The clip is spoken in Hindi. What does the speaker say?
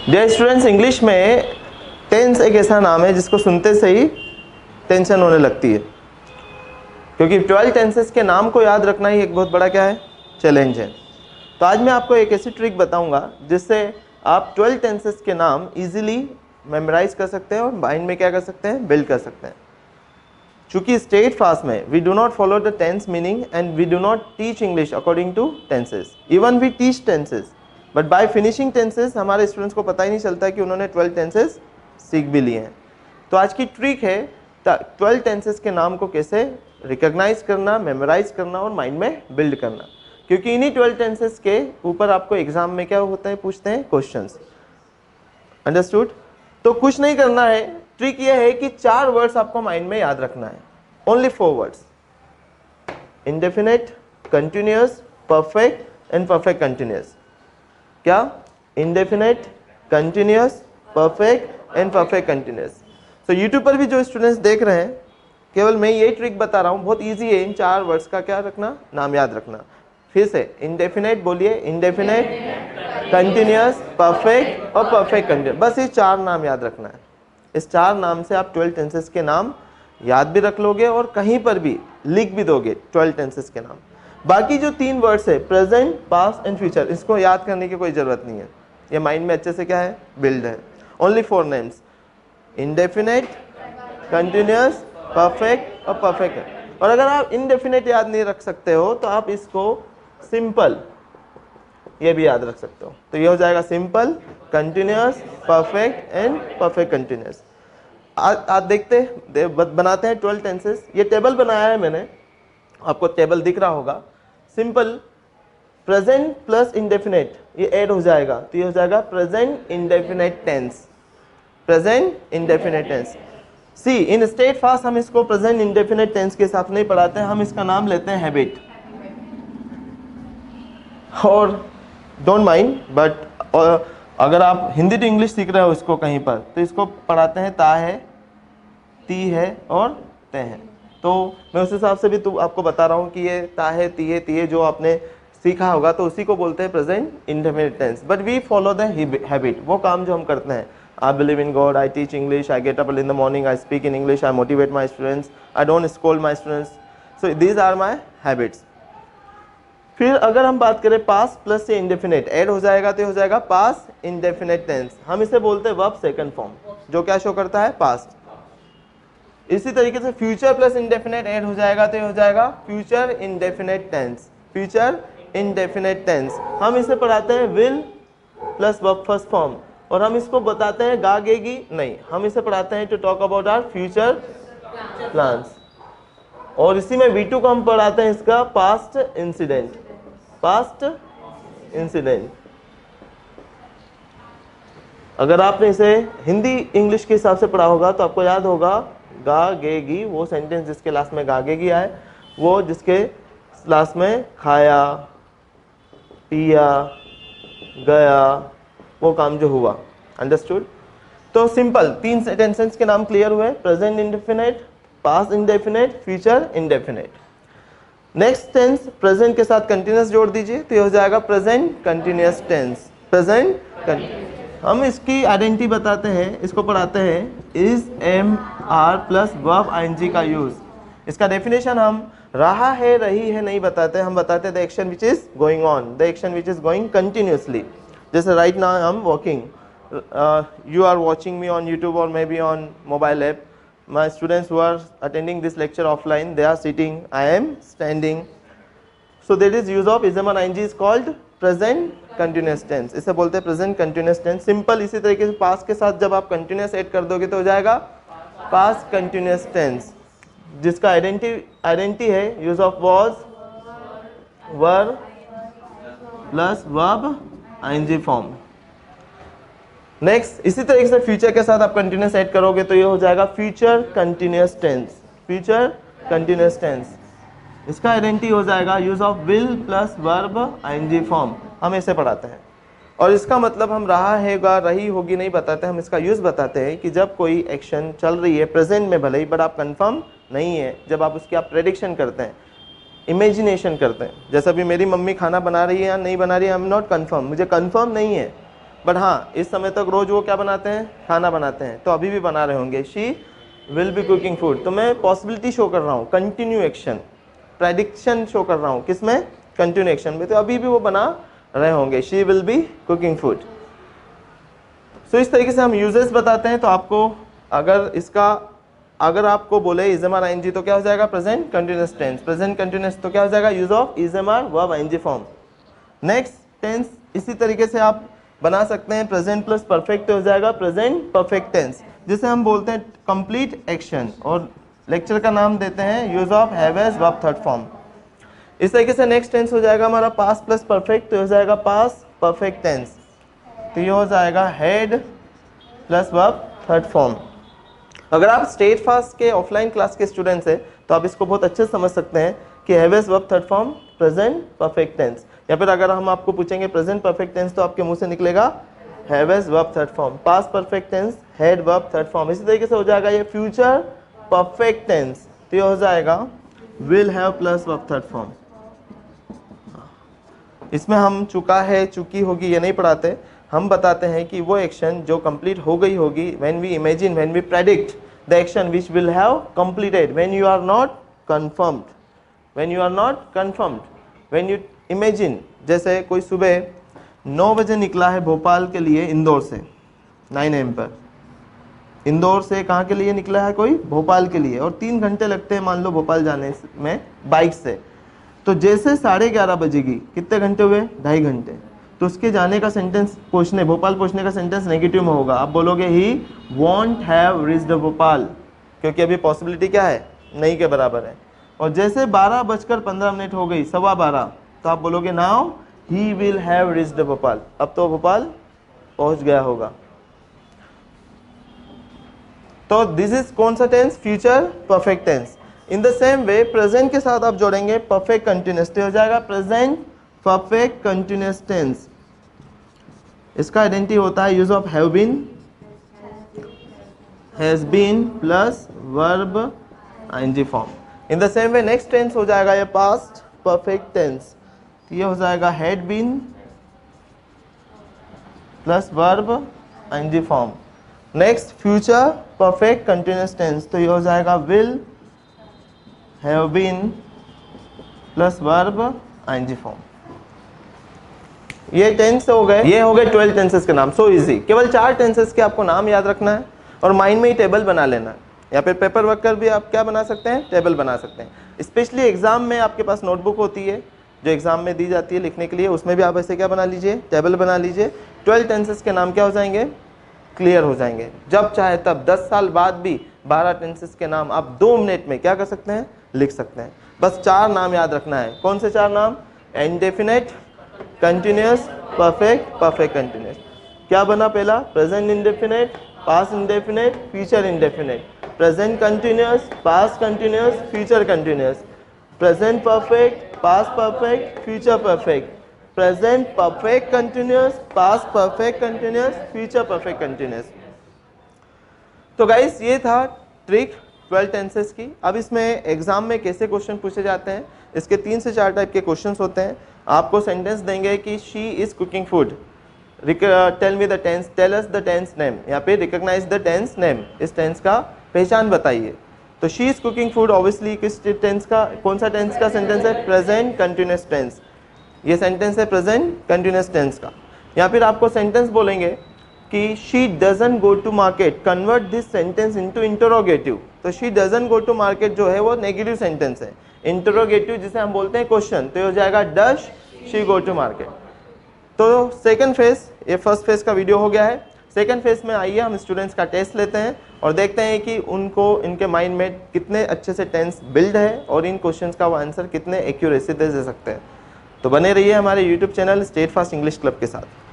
डियर स्टूडेंट्स, इंग्लिश में टेंस एक ऐसा नाम है जिसको सुनते से ही टेंशन होने लगती है, क्योंकि 12 टेंसेस के नाम को याद रखना ही एक बहुत बड़ा क्या है, चैलेंज है। तो आज मैं आपको एक ऐसी ट्रिक बताऊंगा जिससे आप 12 टेंसेस के नाम इजीली मेमोराइज कर सकते हैं और माइंड में क्या कर सकते हैं, बिल्ड कर सकते हैं। चूंकि स्टेट फास्ट में we do not follow the tense meaning and we do not teach English according to tenses, even we teach tenses, but by finishing tenses हमारे स्टूडेंट्स को पता ही नहीं चलता कि उन्होंने 12 टेंसेस सीख भी लिए हैं। तो आज की ट्रिक है 12 टेंसेस के नाम को कैसे रिकॉग्नाइज करना, मेमोराइज करना और माइंड में बिल्ड करना, क्योंकि इन्हीं 12 टेंसेस के ऊपर आपको एग्जाम में क्या होता है, पूछते हैं क्वेश्चंस। अंडरस्टूड? तो कुछ नहीं करना है, ट्रिक ये है कि 4 वर्ड्स आपको माइंड में याद रखना है, only 4 words, indefinite, continuous, perfect and perfect continuous. क्या? Indefinite, continuous, perfect and perfect continuous. तो यूट्यूब पर भी जो स्टूडेंट्स देख रहे हैं, केवल मैं ये ट्रिक बता रहा हूँ, बहुत इजी है इन 4 वर्ड्स का क्या रखना, नाम याद रखना। फिर से इंडेफिनिट बोलिए, इंडेफिनिट, कंटिन्यूअस, परफेक्ट और परफेक्ट कंटिन्यूअस, बस ये 4 नाम याद रखना है। इस 4 नाम से आप 12 टेंसेस के नाम याद भी रख लोगे और कहीं पर भी लिख भी दोगे 12 टेंसेस के नाम। बाकी जो 3 वर्ड्स है, प्रेजेंट, पास्ट एंड फ्यूचर, इसको याद करने की कोई ज़रूरत नहीं है, ये माइंड में अच्छे से क्या है, बिल्ड है। Only 4 names, indefinite, continuous, perfect और परफेक्ट। और अगर आप इंडेफिनिट याद नहीं रख सकते हो तो आप इसको सिंपल ये भी याद रख सकते हो। तो ये हो जाएगा simple, continuous, perfect and perfect continuous. आज देखते बनाते हैं 12 टेंसेस। ये टेबल बनाया है मैंने, आपको टेबल दिख रहा होगा। सिंपल प्रेजेंट प्लस इंडेफिनिट ये ऐड हो जाएगा, तो ये हो जाएगा present indefinite tense, present indefinite tense. See, in state fast हम इसको प्रेजेंट इंडेफिनिट टेंस के हिसाब से नहीं पढ़ाते हैं, हम इसका नाम लेते हैं हैबिट। और डोंट माइंड, बट अगर आप हिंदी टू इंग्लिश सीख रहे हो इसको कहीं पर, तो इसको पढ़ाते हैं ता है, ती है और ते है। तो मैं उस हिसाब से भी आपको बता रहा हूँ कि ये ता है, ती है, ती है जो आपने सीखा होगा, तो उसी को बोलते हैं present indefinite tense. But we follow the habit, वो काम जो हम करते हैं। I believe in God, I teach English, I get up in the morning, I speak in English, I motivate my students, I don't scold my students. So these are my habits. फिर अगर हम बात करें पास्ट प्लस से इंडेफिनिट ऐड हो जाएगा, तो हो जाएगा पास्ट इंडेफिनिट टेंस। हम इसे बोलते हैं वर्ब सेकंड फॉर्म, जो क्या शो करता है, पास्ट। इसी तरीके से फ्यूचर प्लस इंडेफिनिट ऐड हो जाएगा, तो हो जाएगा future indefinite tense, future indefinite tense. हम इसे पढ़ाते हैं will plus verb first form, और हम इसको बताते हैं गागेगी नहीं, हम इसे पढ़ाते हैं to talk about our future plans. और इसी में V2 को हम पढ़ाते हैं इसका पास्ट इंसिडेंट, पास्ट इंसिडेंट। अगर आपने इसे हिंदी इंग्लिश के हिसाब से पढ़ा होगा तो आपको याद होगा गागेगी, वो सेंटेंस जिसके लास्ट में गागेगी आए, वो जिसके लास्ट में खाया, पिया, गया, वो काम जो हुआ। अंडरस्टूड? तो सिंपल 3 सेंटेंसेस के नाम क्लियर हुए, present indefinite, past indefinite, future indefinite. Next tense present के साथ कंटिन्यूअस जोड़ दीजिए, तो ये हो जाएगा प्रेजेंट कंटिन्यूअस टेंस, प्रेजेंट। हम इसकी आइडेंटिटी बताते हैं, इसको पढ़ाते हैं is, am, are plus verb ING का यूज। इसका डेफिनेशन हम रहा है, रही है नहीं बताते, हम बताते हैं the action which is going on, the action which is going continuously. जैसे right now I am working, you are watching me on YouTube or maybe on mobile app. My students who are attending this lecture offline, they are sitting, I am standing. So that is use of ism and ing is called present continuous tense. इसे बोलते हैं present continuous tense. Simple इसी तरीके से past के साथ जब आप continuous ऐड कर दोगे तो हो जाएगा past continuous tense, जिसका आइडेंटिटी है use of was, were plus verb ing form। Next इसी तरीके से फ्यूचर के साथ आप कंटिन्यूअस ऐड करोगे तो ये हो जाएगा future continuous tense, future continuous tense. इसका आइडेंटिटी हो जाएगा use of will plus verb ING form, हम ऐसे पढ़ाते हैं। और इसका मतलब हम रहा हैगा, रही होगी नहीं बताते, हम इसका यूज बताते हैं कि जब कोई एक्शन चल रही है प्रेजेंट में भले ही, बट आप कंफर्म नहीं है, जब आप उसकी आप प्रेडिक्शन करते हैं, इमेजिनेशन करते हैं। जैसा भी मेरी मम्मी खाना बना रही है या नहीं बना रही है, आई एम नॉट कंफर्म, मुझे कंफर्म नहीं है, बट हाँ इस समय तक रोज वो क्या बनाते हैं, खाना बनाते हैं, तो अभी भी बना रहे होंगे। She will be cooking food, तो मैं पॉसिबिलिटी शो कर रहा हूँ, कंटिन्यू एक्शन, प्रेडिक्शन शो कर रहा हूँ, किसमें, कंटिन्यू एक्शन में, तो अभी भी वो बना रहे होंगे। She will be cooking food. So इस तरीके से हम यूजेस बताते हैं। तो आपको अगर आपको बोले इज एम आर आई तो क्या हो जाएगा, present continuous tense. Present continuous तो क्या हो जाएगा, use of is am are verb I form. Next tense इसी तरीके से आप बना सकते हैं, प्रेजेंट प्लस परफेक्ट हो जाएगा प्रेजेंट परफेक्ट टेंस, जिसे हम बोलते हैं कंप्लीट एक्शन, और लेक्चर का नाम देते हैं use of have as verb third form. इस तरीके से नेक्स्ट टेंस हो जाएगा हमारा पास्ट प्लस परफेक्ट, तो हो जाएगा पास्ट परफेक्ट टेंस, तो ये हो जाएगा head plus verb third form. अगर आप स्टेट फास्ट के ऑफलाइन क्लास के स्टूडेंट्स हैं तो आप इसको बहुत अच्छे से समझ सकते हैं कि have as verb third form present perfect tense, या फिर अगर हम आपको पूछेंगे प्रेजेंट परफेक्ट टेंस तो आपके मुंह से निकलेगा have as verb third form, past perfect tense had verb third form. इसी तरीके से हो जाएगा ये फ्यूचर परफेक्ट टेंस, तो ये हो जाएगा will have plus verb third form. इसमें हम चुका है, चुकी होगी ये नहीं पढ़ाते, हम बताते हैं कि वो एक्शन जो कंप्लीट हो गई होगी, when we imagine, when we predict the action which will have completed when you are not confirmed, when you are not confirmed, when you imagine. जैसे कोई सुबह 9 बजे निकला है भोपाल के लिए इंदौर से, 9 AM पर इंदौर से कहाँ के लिए निकला है, कोई भोपाल के लिए, और 3 घंटे लगते हैं मान लो भोपाल जाने में बाइक से, तो जैसे 11:30 बजेगी, कितने घंटे हुए, 2.5 घंटे, तो उसके जाने का सेंटेंस भोपाल पहुंचने का सेंटेंस नेगेटिव में होगा। आप बोलोगे ही वॉन्ट हैव रीच्ड भोपाल, क्योंकि अभी पॉसिबिलिटी क्या है, नहीं के बराबर है। और जैसे 12:15 हो गई, 12:15, तो आप बोलोगे now he will have reached Bhopal, अब तो भोपाल पहुंच गया होगा। तो दिस इज कौन सा tense, future perfect tense. In the same way present के साथ आप जोड़ेंगे परफेक्ट कंटिन्यूअस, तो हो जाएगा प्रेजेंट परफेक्ट कंटिन्यूअस टेंस। इसका आइडेंटिटी होता है use of have been, has been plus verb ING form. In the same way next tense हो जाएगा ये पास्ट परफेक्ट टेंस, तो ये हो जाएगा had been plus verb ING form. Next future perfect continuous tense, तो ये हो जाएगा will have been plus verb ING form. ये टेंस हो गए, ये हो गए 12 टेंसेस के नाम। सो इजी, केवल 4 टेंसेस के आपको नाम याद रखना है और माइंड में ही टेबल बना लेना है, या फिर पेपर वर्क कर भी आप क्या बना सकते हैं, टेबल बना सकते हैं। स्पेशली एग्जाम में आपके पास नोटबुक होती है जो एग्जाम में दी जाती है लिखने के लिए, उसमें भी आप ऐसे क्या बना लीजिए, टेबल बना लीजिए। 12 टेंसेस के नाम क्या हो जाएंगे, क्लियर हो जाएंगे। जब चाहे तब 10 साल बाद भी 12 टेंसेस के नाम आप 2 मिनट में क्या कर सकते हैं, लिख सकते हैं। बस 4 नाम याद रखना है। कौन से 4 नाम, indefinite, continuous, perfect, perfect continuous. क्या बना पहला, present indefinite, past indefinite, future indefinite, present continuous, past continuous, future continuous, present perfect, past perfect, future perfect, present perfect continuous, past perfect continuous, future perfect continuous. तो गाइस ये था ट्रिक 12 टेंसेस की। अब इसमें एग्जाम में कैसे क्वेश्चन पूछे जाते हैं, इसके 3 से 4 टाइप के क्वेश्चंस होते हैं। आपको सेंटेंस देंगे कि she is cooking food, tell me the tense, tell us the tense name, या फिर रिकॉग्नाइज द टेंस नेम, इस टेंस का पहचान बताइए। तो she is cooking food obviously किस टेंस का, कौन सा टेंस का सेंटेंस है, प्रेजेंट कंटिन्यूअस टेंस। ये सेंटेंस है प्रेजेंट कंटिन्यूअस टेंस का। या फिर आपको सेंटेंस बोलेंगे कि she doesn't go to market, convert this sentence into interrogative. तो she doesn't go to market जो है वो नेगेटिव सेंटेंस है, इंटरोगेटिव जिसे हम बोलते हैं क्वेश्चन, तो ये हो जाएगा does she go to market. तो सेकंड फेज, ये फर्स्ट फेज का वीडियो हो गया है। सेकंड फेज में आइए हम स्टूडेंट्स का टेस्ट लेते हैं और देखते हैं कि उनको इनके माइंड में कितने अच्छे से टेंस बिल्ड है और इन क्वेश्चंस का वो आंसर कितने एक्यूरेसी दे सकते हैं। तो बने रहिए हमारे YouTube channel state fast English club के साथ।